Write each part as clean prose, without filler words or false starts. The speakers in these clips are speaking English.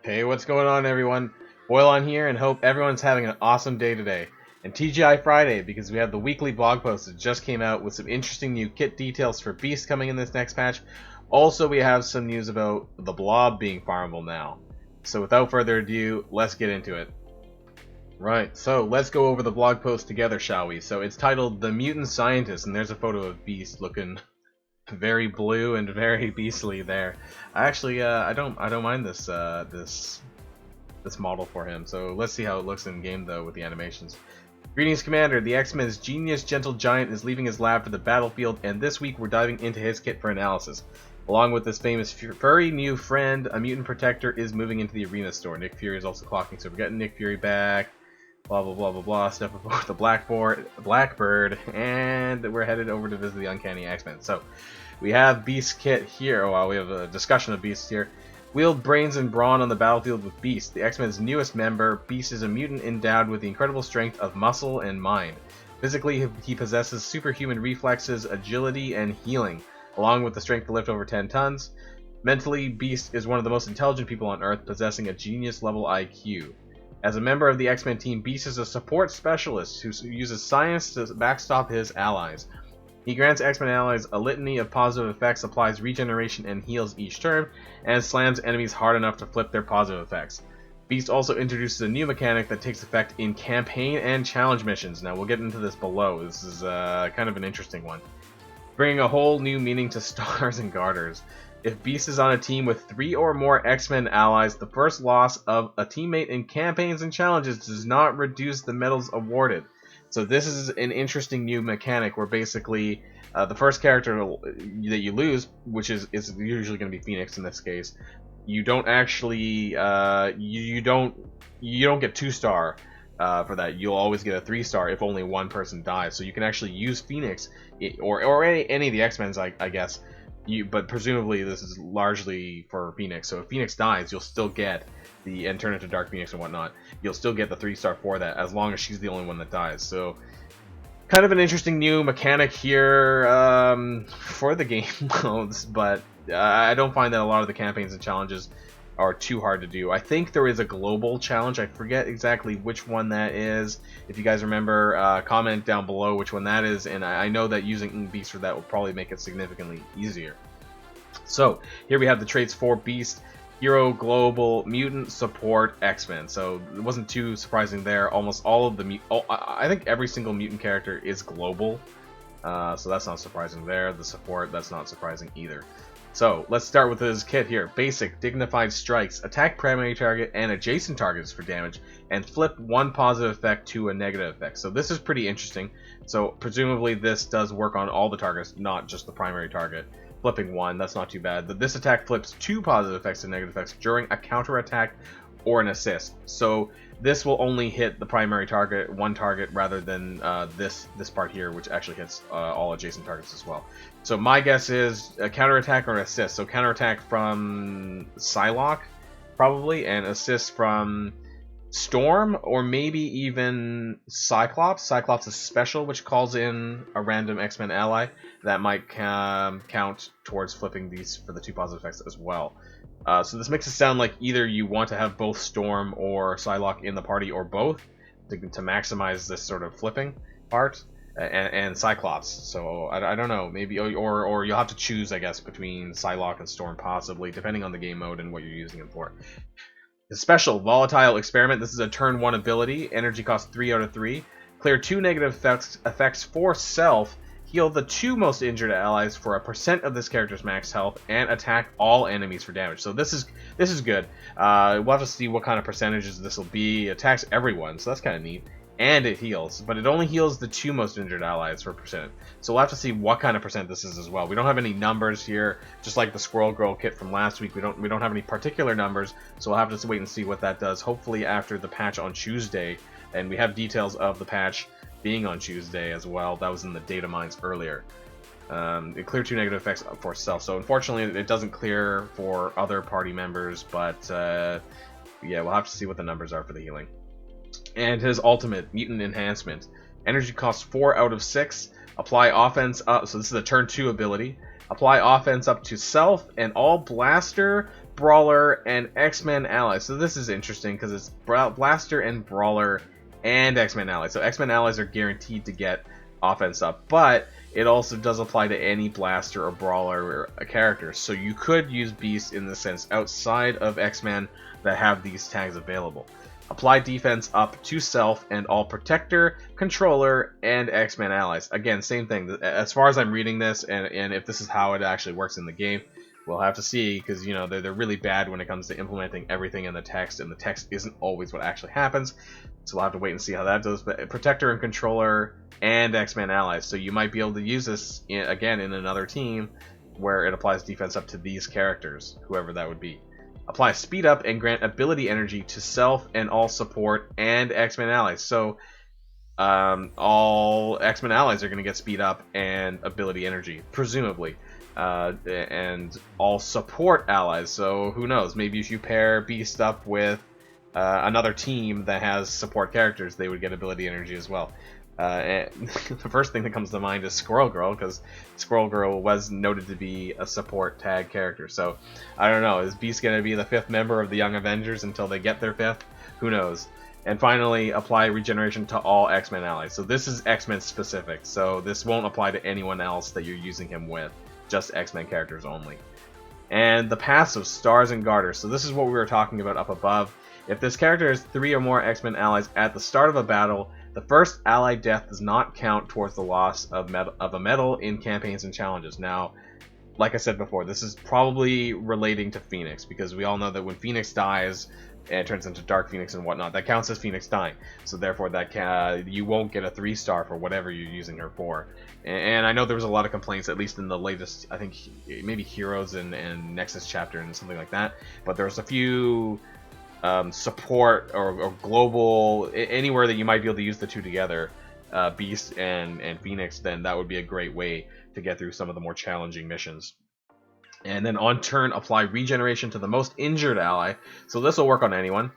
Hey, what's going on, everyone? Boyle on here, and hope everyone's having an awesome day today. And TGI Friday, because we have the weekly blog post that just came out with some interesting new kit details for Beast coming in this next patch. Also, we have some news about the Blob being farmable now. So without further ado, let's get into it. Right, so let's go over the blog post together, shall we? So it's titled The Mutant Scientist, and there's a photo of Beast looking very blue and very beastly there. I don't mind this this model for him. So let's see how it looks in game though with the animations. Greetings, Commander. The X-Men's genius gentle giant is leaving his lab for the battlefield, and this week we're diving into his kit for analysis. Along with this famous furry new friend, a mutant protector is moving into the arena store. Nick Fury is also clocking, so we're getting Nick Fury back. Blah blah blah blah blah. Step aboard the Blackbird, and we're headed over to visit the Uncanny X-Men. So we have Beast kit here. Well, we have a discussion of Beast here. Wield brains and brawn on the battlefield with Beast, the X-Men's newest member. Beast is a mutant endowed with the incredible strength of muscle and mind. Physically, he possesses superhuman reflexes, agility, and healing, along with the strength to lift over 10 tons. Mentally, Beast is one of the most intelligent people on Earth, possessing a genius-level IQ. As a member of the X-Men team, Beast is a support specialist who uses science to backstop his allies. He grants X-Men allies a litany of positive effects, applies regeneration and heals each turn, and slams enemies hard enough to flip their positive effects. Beast also introduces a new mechanic that takes effect in campaign and challenge missions. Now, we'll get into this below. This is kind of an interesting one. Bringing a whole new meaning to stars and garters. If Beast is on a team with 3 or more X-Men allies, the first loss of a teammate in campaigns and challenges does not reduce the medals awarded. So this is an interesting new mechanic where basically the first character that you lose, which is usually going to be Phoenix in this case, you don't actually you don't get 2-star for that. You'll always get a 3-star if only one person dies. So you can actually use Phoenix or any of the X-Men's, I guess. But presumably this is largely for Phoenix. So if Phoenix dies, you'll still get and turn into Dark Phoenix and whatnot. You'll still get the 3-star for that, as long as she's the only one that dies. So kind of an interesting new mechanic here for the game modes, but I don't find that a lot of the campaigns and challenges are too hard to do. I think there is a global challenge. I forget exactly which one that is. If you guys remember, comment down below which one that is, and I know that using Beast for that will probably make it significantly easier. So here we have the traits for Beast: Hero, Global, Mutant, Support, X-Men. So it wasn't too surprising there. Almost all of the I think every single mutant character is global, so that's not surprising there. The support, that's not surprising either. So let's start with his kit here. Basic, Dignified Strikes. Attack primary target and adjacent targets for damage, and flip one positive effect to a negative effect. So this is pretty interesting. So presumably this does work on all the targets, not just the primary target. Flipping one, that's not too bad. But this attack flips 2 positive effects and negative effects during a counter attack or an assist. So this will only hit the primary target, one target, rather than this part here, which actually hits all adjacent targets as well. So my guess is a counterattack or assist. So counterattack from Psylocke, probably, and assist from Storm, or maybe even Cyclops. Cyclops is special, which calls in a random X-Men ally. That might count towards flipping these for the 2 positive effects as well. So this makes it sound like either you want to have both Storm or Psylocke in the party, or both, to maximize this sort of flipping part, and Cyclops. So I don't know, maybe, or you'll have to choose, I guess, between Psylocke and Storm, possibly, depending on the game mode and what you're using him for. The special, Volatile Experiment. This is a turn 1 ability. Energy cost 3 out of 3. Clear 2 negative effects for self. Heal the 2 most injured allies for a % of this character's max health, and attack all enemies for damage. So this is good. We'll have to see what kind of percentages this will be. It attacks everyone, so that's kind of neat. And it heals, but it only heals the 2 most injured allies for %. So we'll have to see what kind of % this is as well. We don't have any numbers here, just like the Squirrel Girl kit from last week. We don't have any particular numbers, so we'll have to wait and see what that does. Hopefully after the patch on Tuesday, and we have details of the patch being on Tuesday as well. That was in the data mines earlier. It cleared 2 negative effects for self, so unfortunately it doesn't clear for other party members, but yeah, we'll have to see what the numbers are for the healing. And his ultimate, Mutant Enhancement. Energy costs 4 out of 6. Apply offense up, so this is a turn 2 ability. Apply offense up to self and all blaster, Brawler, and X-Men allies. So this is interesting because it's Blaster and Brawler and X-Men allies. So X-Men allies are guaranteed to get offense up, but it also does apply to any Blaster or Brawler character. So you could use Beast in the sense outside of X-Men that have these tags available. Apply defense up to self and all Protector, Controller, and X-Men allies. Again, same thing. As far as I'm reading this, and if this is how it actually works in the game, we'll have to see, because, you know, they're really bad when it comes to implementing everything in the text, and the text isn't always what actually happens. So we'll have to wait and see how that does. But Protector and Controller and X-Men allies. So you might be able to use this, again, in another team where it applies defense up to these characters, whoever that would be. Apply speed up and grant ability energy to self and all support and X-Men allies. So all X-Men allies are going to get speed up and ability energy, presumably. And all support allies. So who knows? Maybe if you pair Beast up with another team that has support characters, they would get ability energy as well. And the first thing that comes to mind is Squirrel Girl, because Squirrel Girl was noted to be a support tag character. So I don't know, is Beast going to be the 5th member of the Young Avengers until they get their 5th? Who knows? And finally, apply regeneration to all X-Men allies. So this is X-Men specific, so this won't apply to anyone else that you're using him with, just X-Men characters only. And the passive, Stars and Garters. So this is what we were talking about up above. If this character has 3 or more X-Men allies at the start of a battle, the first ally death does not count towards the loss of a medal in campaigns and challenges. Now, like I said before, this is probably relating to Phoenix, because we all know that when Phoenix dies, and it turns into Dark Phoenix and whatnot, that counts as Phoenix dying. So therefore, that you won't get a 3-star for whatever you're using her for. And I know there was a lot of complaints, at least in the latest, I think maybe Heroes and Nexus chapter and something like that. But there's a few support or global, anywhere that you might be able to use the two together, Beast and Phoenix, then that would be a great way to get through some of the more challenging missions. And then on turn, apply regeneration to the most injured ally. So this will work on anyone.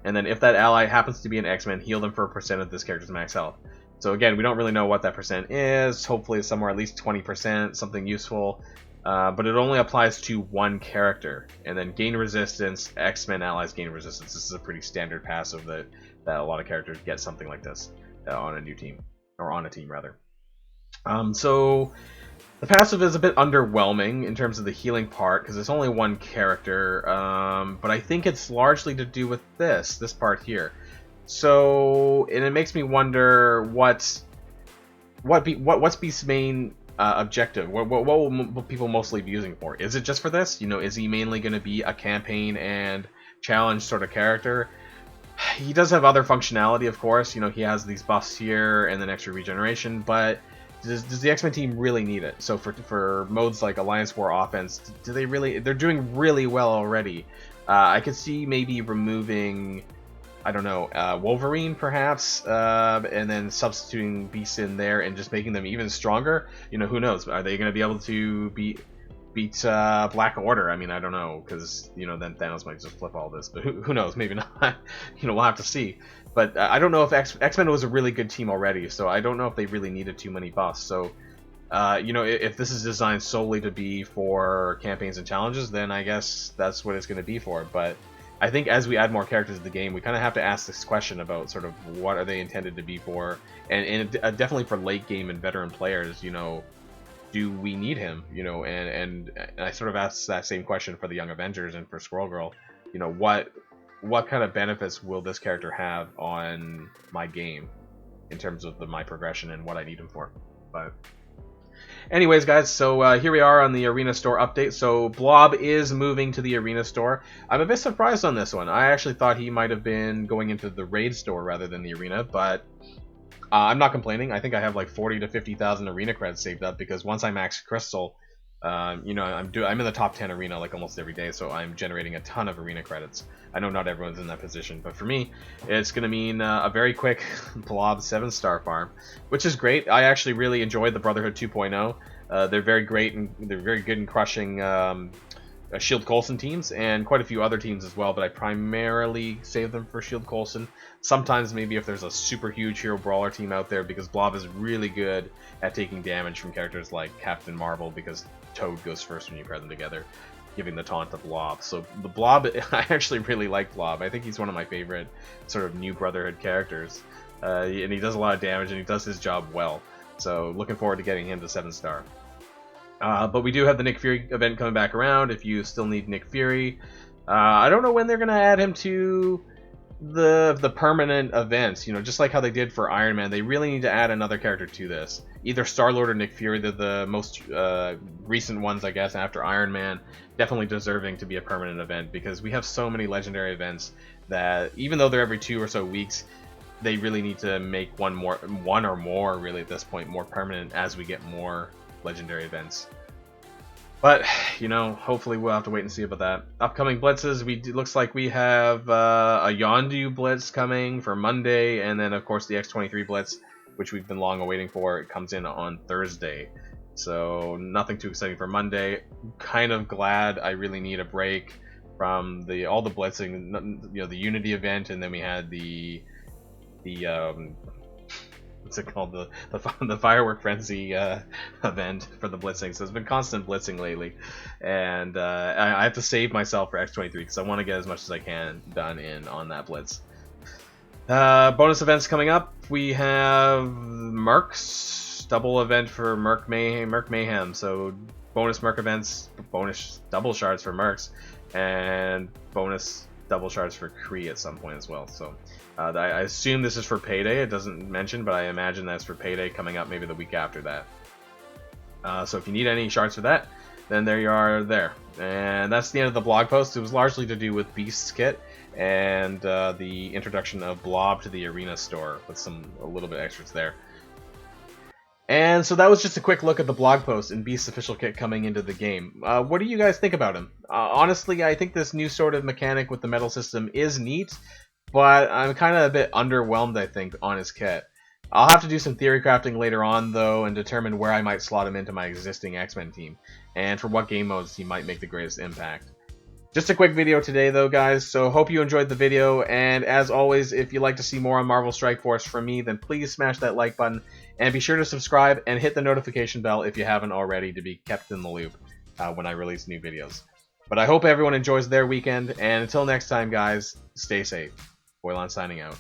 And then if that ally happens to be an X-Men, heal them for a percent of this character's max health. So again, we don't really know what that percent is. Hopefully it's somewhere at least 20%, something useful. But it only applies to one character. And then gain resistance, X-Men allies gain resistance. This is a pretty standard passive that a lot of characters get something like this on a new team. Or on a team, rather. So the passive is a bit underwhelming in terms of the healing part, because it's only one character, but I think it's largely to do with this part here. So, and it makes me wonder what's Beast's main objective? What will people mostly be using for? Is it just for this? You know, is he mainly going to be a campaign and challenge sort of character? He does have other functionality, of course. You know, he has these buffs here and then extra regeneration, but does the X-Men team really need it? So for modes like Alliance War Offense, do they really? They're doing really well already. I could see maybe removing, I don't know, Wolverine perhaps, and then substituting Beast in there and just making them even stronger. You know, who knows? Are they going to be able to beat Black Order? I mean, I don't know, because, you know, then Thanos might just flip all this, but who knows? Maybe not. You know, we'll have to see. But I don't know if X-Men was a really good team already, so I don't know if they really needed too many buffs. So, you know, if this is designed solely to be for campaigns and challenges, then I guess that's what it's going to be for. But I think as we add more characters to the game, we kind of have to ask this question about sort of what are they intended to be for, and definitely for late game and veteran players. You know, do we need him? You know, and I sort of asked that same question for the Young Avengers and for Squirrel Girl. You know, what kind of benefits will this character have on my game in terms of my progression and what I need him for? But anyways, guys, so here we are on the Arena Store update. So Blob is moving to the Arena Store. I'm a bit surprised on this one. I actually thought he might have been going into the Raid Store rather than the Arena, but I'm not complaining. I think I have like 40 to 50,000 Arena credits saved up, because once I max Crystal, you know, I'm in the top 10 Arena like almost every day, so I'm generating a ton of Arena credits. I know not everyone's in that position, but for me, it's going to mean a very quick Blob 7-star farm, which is great. I actually really enjoyed the Brotherhood 2.0. They're very great, and they're very good in crushing Shield Coulson teams, and quite a few other teams as well, but I primarily save them for Shield Coulson. Sometimes maybe if there's a super huge Hero Brawler team out there, because Blob is really good at taking damage from characters like Captain Marvel, because Toad goes first when you pair them together. giving the taunt to Blob. So the Blob, I actually really like Blob. I think he's one of my favorite sort of New Brotherhood characters. And he does a lot of damage, and he does his job well. So looking forward to getting him to 7-star. But we do have the Nick Fury event coming back around if you still need Nick Fury. I don't know when they're going to add him to the permanent events. You know, just like how they did for Iron Man, they really need to add another character to this. Either Star-Lord or Nick Fury. They're the most recent ones, I guess, after Iron Man. Definitely deserving to be a permanent event, because we have so many legendary events that even though they're every 2 or so weeks, they really need to make one or more really at this point more permanent as we get more legendary events. But, you know, hopefully we'll have to wait and see about that. Upcoming blitzes, looks like we have a Yondu blitz coming for Monday, and then of course the X-23 blitz, which we've been long awaiting for. It comes in on Thursday. So nothing too exciting for Monday. Kind of glad. I really need a break from all the blitzing, you know, the Unity event, and then we had the what's it called, the Firework Frenzy event for the blitzing. So it's been constant blitzing lately, and I have to save myself for X-23 because I want to get as much as I can done on that blitz. Bonus events coming up. We have Mercs, double event for Merc Mayhem. So bonus Merc events, bonus double shards for Mercs, and bonus double shards for Kree at some point as well. So I assume this is for Payday. It doesn't mention, but I imagine that's for Payday coming up maybe the week after that. So if you need any shards for that, then there you are there. And that's the end of the blog post. It was largely to do with Beast's kit and the introduction of Blob to the Arena store with a little bit extras there. And so that was just a quick look at the blog post and Beast's official kit coming into the game. What do you guys think about him? Honestly, I think this new sort of mechanic with the medal system is neat, but I'm kind of a bit underwhelmed, I think, on his kit. I'll have to do some theory crafting later on, though, and determine where I might slot him into my existing X-Men team, and for what game modes he might make the greatest impact. Just a quick video today, though, guys, so hope you enjoyed the video, and as always, if you'd like to see more on Marvel Strike Force from me, then please smash that like button, and be sure to subscribe and hit the notification bell if you haven't already to be kept in the loop when I release new videos. But I hope everyone enjoys their weekend, and until next time, guys, stay safe. Voilon signing out.